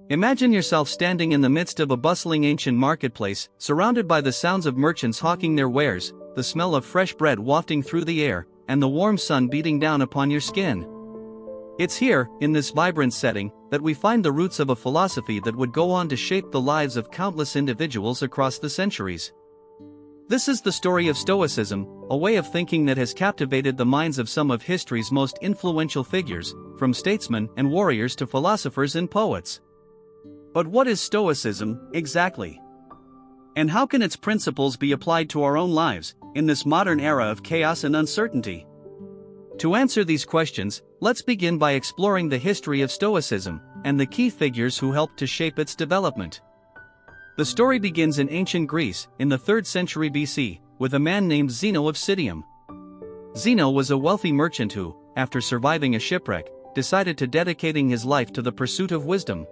Imagine yourself standing in the midst of a bustling ancient marketplace, surrounded by the sounds of merchants hawking their wares, the smell of fresh bread wafting through the air, and the warm sun beating down upon your skin. It's here, in this vibrant setting, that we find the roots of a philosophy that would go on to shape the lives of countless individuals across the centuries. This is the story of Stoicism, a way of thinking that has captivated the minds of some of history's most influential figures, from statesmen and warriors to philosophers and poets. But what is Stoicism, exactly? And how can its principles be applied to our own lives, in this modern era of chaos and uncertainty? To answer these questions, let's begin by exploring the history of Stoicism, and the key figures who helped to shape its development. The story begins in ancient Greece, in the 3rd century BC, with a man named Zeno of Citium. Zeno was a wealthy merchant who, after surviving a shipwreck, decided to dedicating his life to the pursuit of wisdom.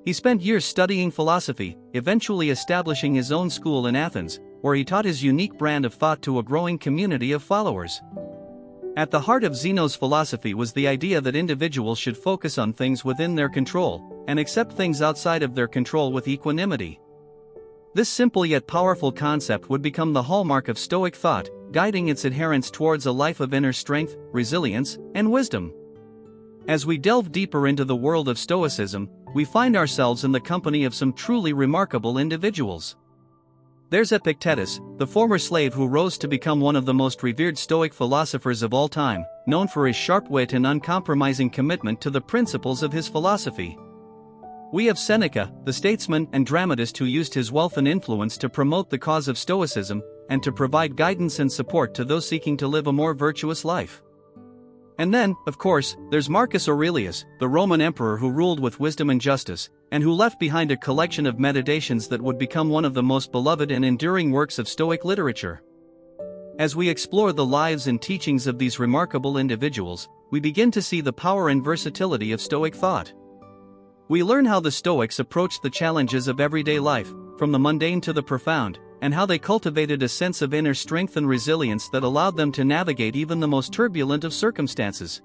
He spent years studying philosophy, eventually establishing his own school in Athens, where he taught his unique brand of thought to a growing community of followers. At the heart of Zeno's philosophy was the idea that individuals should focus on things within their control, and accept things outside of their control with equanimity. This simple yet powerful concept would become the hallmark of Stoic thought, guiding its adherents towards a life of inner strength, resilience, and wisdom. As we delve deeper into the world of Stoicism, we find ourselves in the company of some truly remarkable individuals. There's Epictetus, the former slave who rose to become one of the most revered Stoic philosophers of all time, known for his sharp wit and uncompromising commitment to the principles of his philosophy. We have Seneca, the statesman and dramatist who used his wealth and influence to promote the cause of Stoicism, and to provide guidance and support to those seeking to live a more virtuous life. And then, of course, there's Marcus Aurelius, the Roman emperor who ruled with wisdom and justice, and who left behind a collection of meditations that would become one of the most beloved and enduring works of Stoic literature. As we explore the lives and teachings of these remarkable individuals, we begin to see the power and versatility of Stoic thought. We learn how the Stoics approached the challenges of everyday life, from the mundane to the profound, and how they cultivated a sense of inner strength and resilience that allowed them to navigate even the most turbulent of circumstances.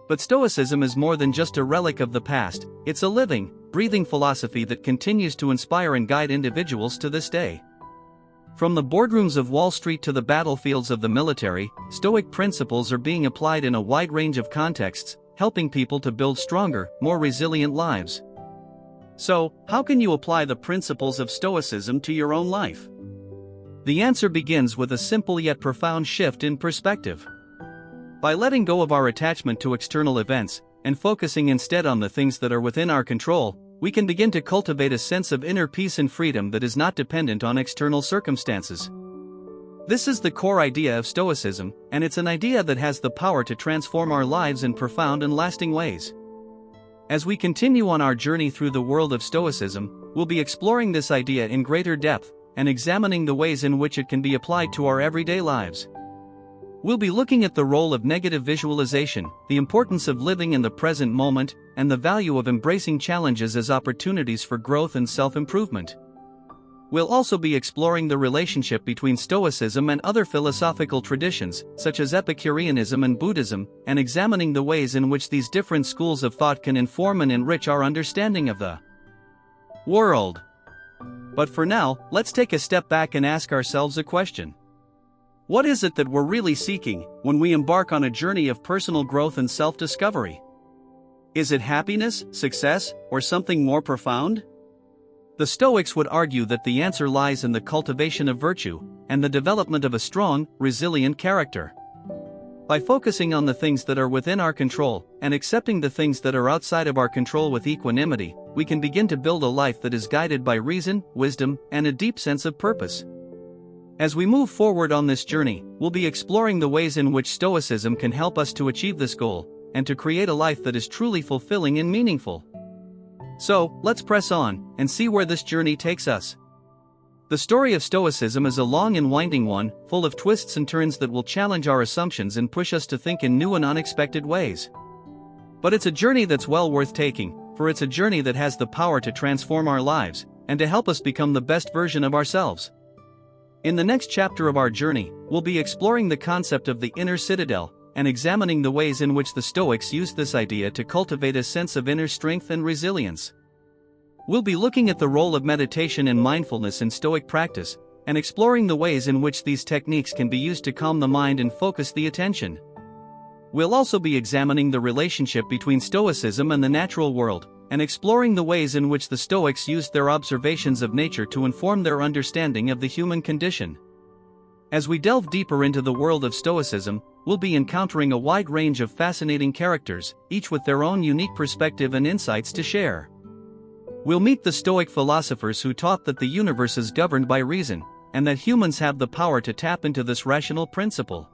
But Stoicism is more than just a relic of the past, it's a living, breathing philosophy that continues to inspire and guide individuals to this day. From the boardrooms of Wall Street to the battlefields of the military, Stoic principles are being applied in a wide range of contexts, helping people to build stronger, more resilient lives. So, how can you apply the principles of Stoicism to your own life? The answer begins with a simple yet profound shift in perspective. By letting go of our attachment to external events, and focusing instead on the things that are within our control, we can begin to cultivate a sense of inner peace and freedom that is not dependent on external circumstances. This is the core idea of Stoicism, and it's an idea that has the power to transform our lives in profound and lasting ways. As we continue on our journey through the world of Stoicism, we'll be exploring this idea in greater depth, and examining the ways in which it can be applied to our everyday lives. We'll be looking at the role of negative visualization, the importance of living in the present moment, and the value of embracing challenges as opportunities for growth and self-improvement. We'll also be exploring the relationship between Stoicism and other philosophical traditions, such as Epicureanism and Buddhism, and examining the ways in which these different schools of thought can inform and enrich our understanding of the world. But for now, let's take a step back and ask ourselves a question. What is it that we're really seeking when we embark on a journey of personal growth and self-discovery? Is it happiness, success, or something more profound? The Stoics would argue that the answer lies in the cultivation of virtue, and the development of a strong, resilient character. By focusing on the things that are within our control, and accepting the things that are outside of our control with equanimity, we can begin to build a life that is guided by reason, wisdom, and a deep sense of purpose. As we move forward on this journey, we'll be exploring the ways in which Stoicism can help us to achieve this goal, and to create a life that is truly fulfilling and meaningful. So, let's press on, and see where this journey takes us. The story of Stoicism is a long and winding one, full of twists and turns that will challenge our assumptions and push us to think in new and unexpected ways. But it's a journey that's well worth taking, for it's a journey that has the power to transform our lives, and to help us become the best version of ourselves. In the next chapter of our journey, we'll be exploring the concept of the inner citadel, and examining the ways in which the Stoics used this idea to cultivate a sense of inner strength and resilience. We'll be looking at the role of meditation and mindfulness in Stoic practice, and exploring the ways in which these techniques can be used to calm the mind and focus the attention. We'll also be examining the relationship between Stoicism and the natural world, and exploring the ways in which the Stoics used their observations of nature to inform their understanding of the human condition. As we delve deeper into the world of Stoicism, we'll be encountering a wide range of fascinating characters, each with their own unique perspective and insights to share. We'll meet the Stoic philosophers who taught that the universe is governed by reason, and that humans have the power to tap into this rational principle.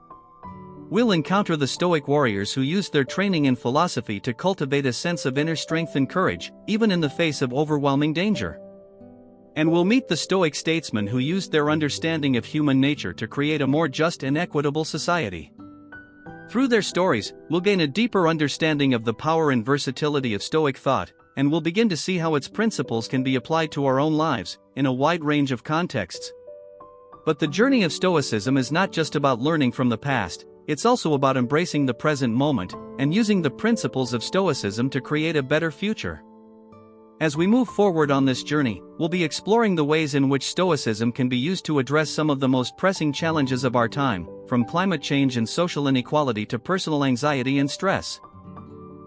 We'll encounter the Stoic warriors who used their training in philosophy to cultivate a sense of inner strength and courage, even in the face of overwhelming danger. And we'll meet the Stoic statesmen who used their understanding of human nature to create a more just and equitable society. Through their stories, we'll gain a deeper understanding of the power and versatility of Stoic thought, and we'll begin to see how its principles can be applied to our own lives, in a wide range of contexts. But the journey of Stoicism is not just about learning from the past, it's also about embracing the present moment, and using the principles of Stoicism to create a better future. As we move forward on this journey, we'll be exploring the ways in which Stoicism can be used to address some of the most pressing challenges of our time, from climate change and social inequality to personal anxiety and stress.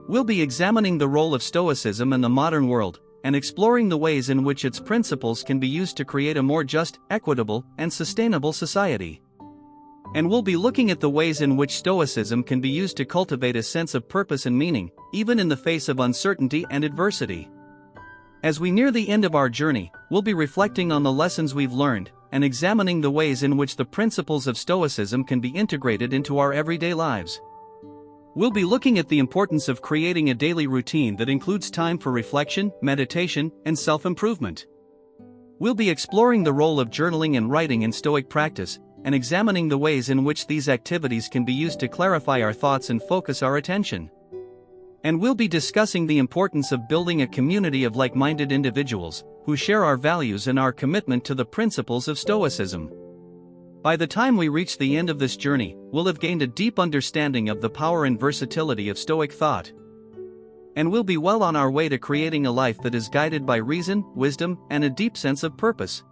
We'll be examining the role of Stoicism in the modern world, and exploring the ways in which its principles can be used to create a more just, equitable, and sustainable society. And we'll be looking at the ways in which Stoicism can be used to cultivate a sense of purpose and meaning, even in the face of uncertainty and adversity. As we near the end of our journey, we'll be reflecting on the lessons we've learned, and examining the ways in which the principles of Stoicism can be integrated into our everyday lives. We'll be looking at the importance of creating a daily routine that includes time for reflection, meditation, and self-improvement. We'll be exploring the role of journaling and writing in Stoic practice, and examining the ways in which these activities can be used to clarify our thoughts and focus our attention. And we'll be discussing the importance of building a community of like-minded individuals, who share our values and our commitment to the principles of Stoicism. By the time we reach the end of this journey, we'll have gained a deep understanding of the power and versatility of Stoic thought. And we'll be well on our way to creating a life that is guided by reason, wisdom, and a deep sense of purpose.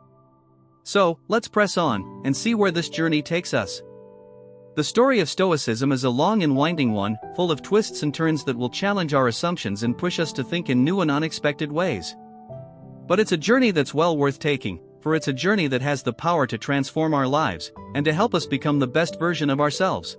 So, let's press on, and see where this journey takes us. The story of Stoicism is a long and winding one, full of twists and turns that will challenge our assumptions and push us to think in new and unexpected ways. But it's a journey that's well worth taking, for it's a journey that has the power to transform our lives, and to help us become the best version of ourselves.